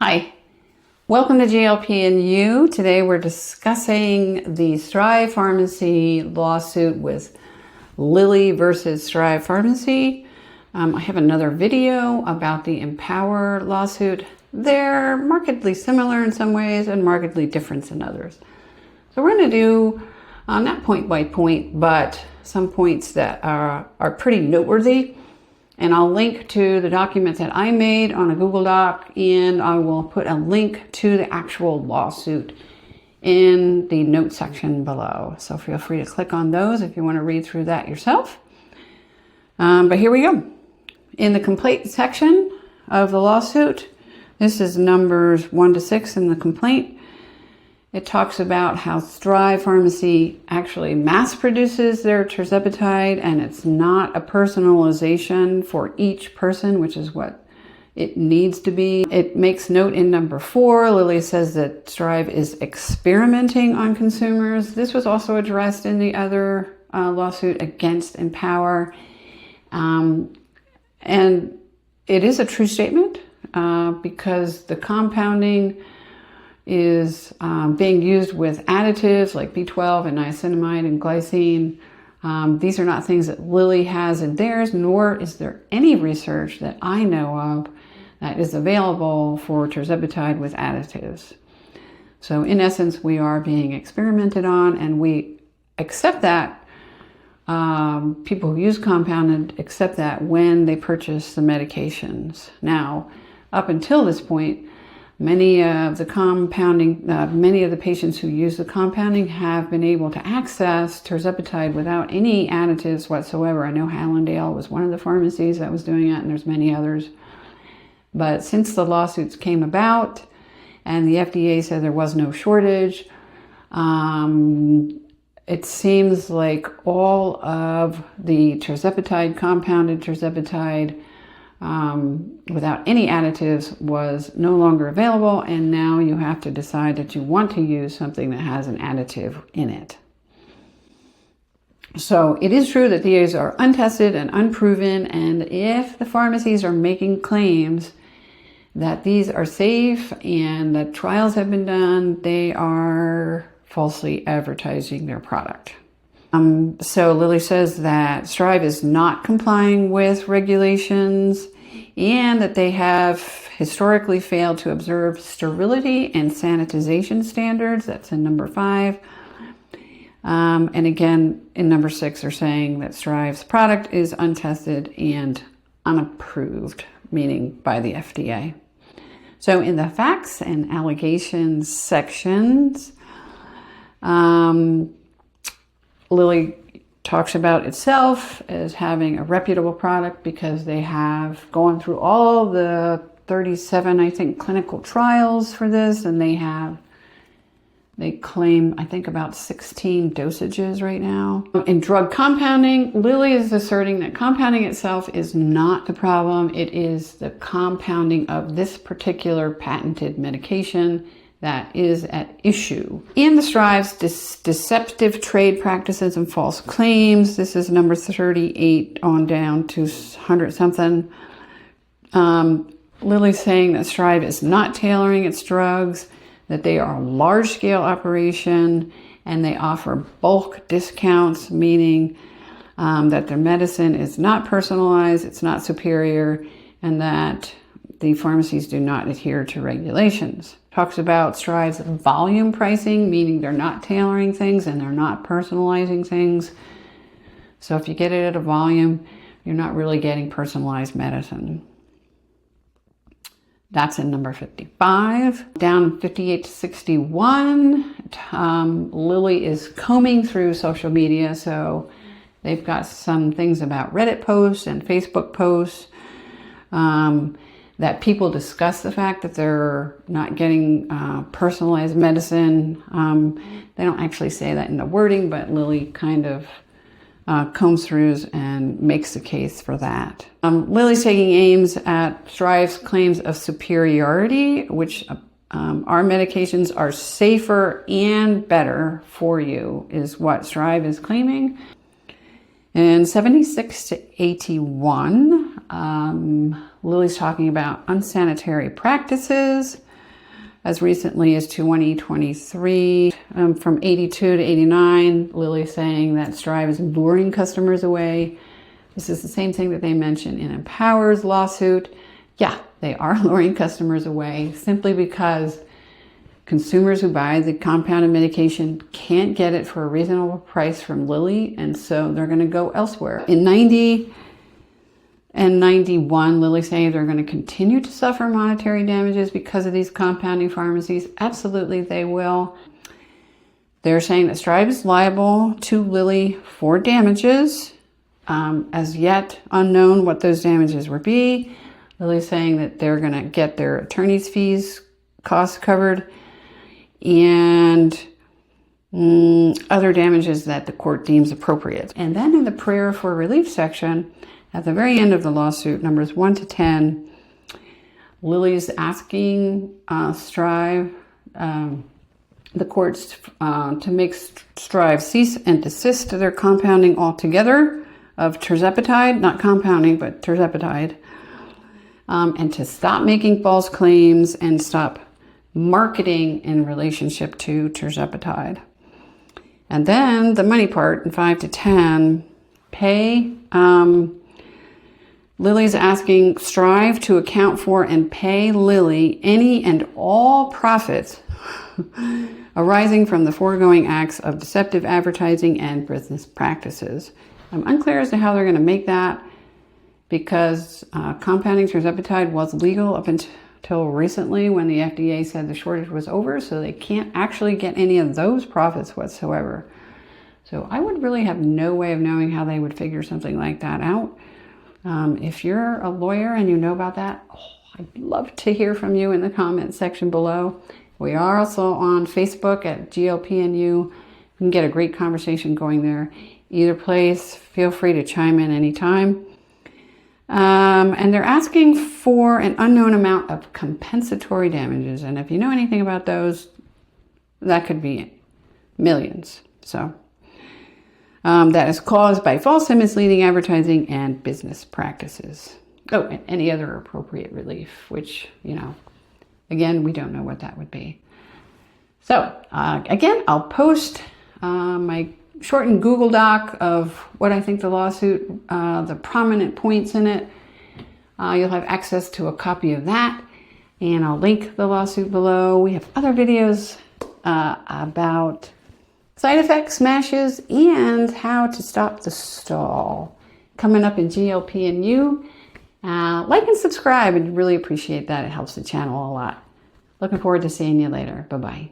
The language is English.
Hi, welcome to GLP and You. Today we're discussing the Strive Pharmacy lawsuit with Lilly versus Strive Pharmacy. I have another video about the Empower lawsuit. They're markedly similar in some ways and markedly different in others. So we're going to do, not point by point, but some points that are pretty noteworthy. And I'll link to the documents that I made on a Google Doc, and I will put a link to the actual lawsuit in the notes section below. So feel free to click on those if you want to read through that yourself. But here we go. In the complaint section of the lawsuit, this is numbers 1 to 6 in the complaint. It talks about how Strive Pharmacy actually mass produces their tirzepatide, and it's not a personalization for each person, which is what it needs to be. It makes note in number 4, Lilly says that Strive is experimenting on consumers. This was also addressed in the other lawsuit against Empower. And it is a true statement because the compounding is being used with additives like B12 and niacinamide and glycine. These are not things that Lilly has in theirs, nor is there any research that I know of that is available for tirzepatide with additives. So in essence, we are being experimented on, and we accept that. People who use compounded accept that when they purchase the medications. Now, up until this point, many of the patients who use the compounding have been able to access tirzepatide without any additives whatsoever. I know Hallandale was one of the pharmacies that was doing it, and there's many others. But since the lawsuits came about and the FDA said there was no shortage, it seems like all of the tirzepatide, compounded tirzepatide, without any additives was no longer available, and now you have to decide that you want to use something that has an additive in it. So it is true that these are untested and unproven, and if the pharmacies are making claims that these are safe and that trials have been done, they are falsely advertising their product. So Lilly says that Strive is not complying with regulations and that they have historically failed to observe sterility and sanitization standards. That's in number 5. And again, in number 6, they're saying that Strive's product is untested and unapproved, meaning by the FDA. So in the facts and allegations sections, Lilly talks about itself as having a reputable product because they have gone through all the 37, I think, clinical trials for this, and they claim, I think, about 16 dosages right now. In drug compounding, Lilly is asserting that compounding itself is not the problem. It is the compounding of this particular patented medication that is at issue. In the Strive's deceptive trade practices and false claims, this is number 38 on down to 100 something. Lilly's saying that Strive is not tailoring its drugs, that they are a large-scale operation, and they offer bulk discounts, meaning that their medicine is not personalized, it's not superior, and that the pharmacies do not adhere to regulations. Talks about Strive's volume pricing, meaning they're not tailoring things and they're not personalizing things. So if you get it at a volume, you're not really getting personalized medicine. That's in number 55. Down 58 to 61, Lilly is combing through social media. So they've got some things about Reddit posts and Facebook posts that people discuss the fact that they're not getting personalized medicine. They don't actually say that in the wording, but Lilly kind of combs through and makes the case for that. Lilly's taking aims at Strive's claims of superiority, which our medications are safer and better for you, is what Strive is claiming. In 76 to 81, Lilly's talking about unsanitary practices. as recently as 2023, from 82 to 89. Lilly saying that Strive is luring customers away. This is the same thing that they mentioned in Empower's lawsuit. Yeah, they are luring customers away simply because consumers who buy the compounded medication can't get it for a reasonable price from Lilly, and so they're going to go elsewhere. In 90 and 91, Lilly saying they're going to continue to suffer monetary damages because of these compounding pharmacies. Absolutely, they will. They're saying that Strive is liable to Lilly for damages, as yet unknown what those damages would be. Lilly's saying that they're going to get their attorney's fees costs covered and other damages that the court deems appropriate. And then in the prayer for relief section, at the very end of the lawsuit, numbers 1 to 10, Lilly's asking Strive, the courts, to make Strive cease and desist to their compounding altogether of tirzepatide, not compounding, but tirzepatide, and to stop making false claims and stop marketing in relationship to tirzepatide. And then the money part in 5 to 10, pay. Lilly's asking Strive to account for and pay Lilly any and all profits arising from the foregoing acts of deceptive advertising and business practices. I'm unclear as to how they're going to make that, because compounding tirzepatide was legal up until recently when the FDA said the shortage was over, so they can't actually get any of those profits whatsoever. So I would really have no way of knowing how they would figure something like that out. If you're a lawyer and you know about that, I'd love to hear from you in the comments section below. We are also on Facebook at GLP and You. You can get a great conversation going there. Either place, feel free to chime in anytime. And they're asking for an unknown amount of compensatory damages. And if you know anything about those, that could be millions. So that is caused by false and misleading advertising and business practices. Oh, and any other appropriate relief, which, again, we don't know what that would be. So again, I'll post my shortened Google Doc of what I think the lawsuit, the prominent points in it. You'll have access to a copy of that, and I'll link the lawsuit below. We have other videos about side effects, smashes, and how to stop the stall coming up in GLP and You. Like and subscribe. I'd really appreciate that. It helps the channel a lot. Looking forward to seeing you later. Bye-bye.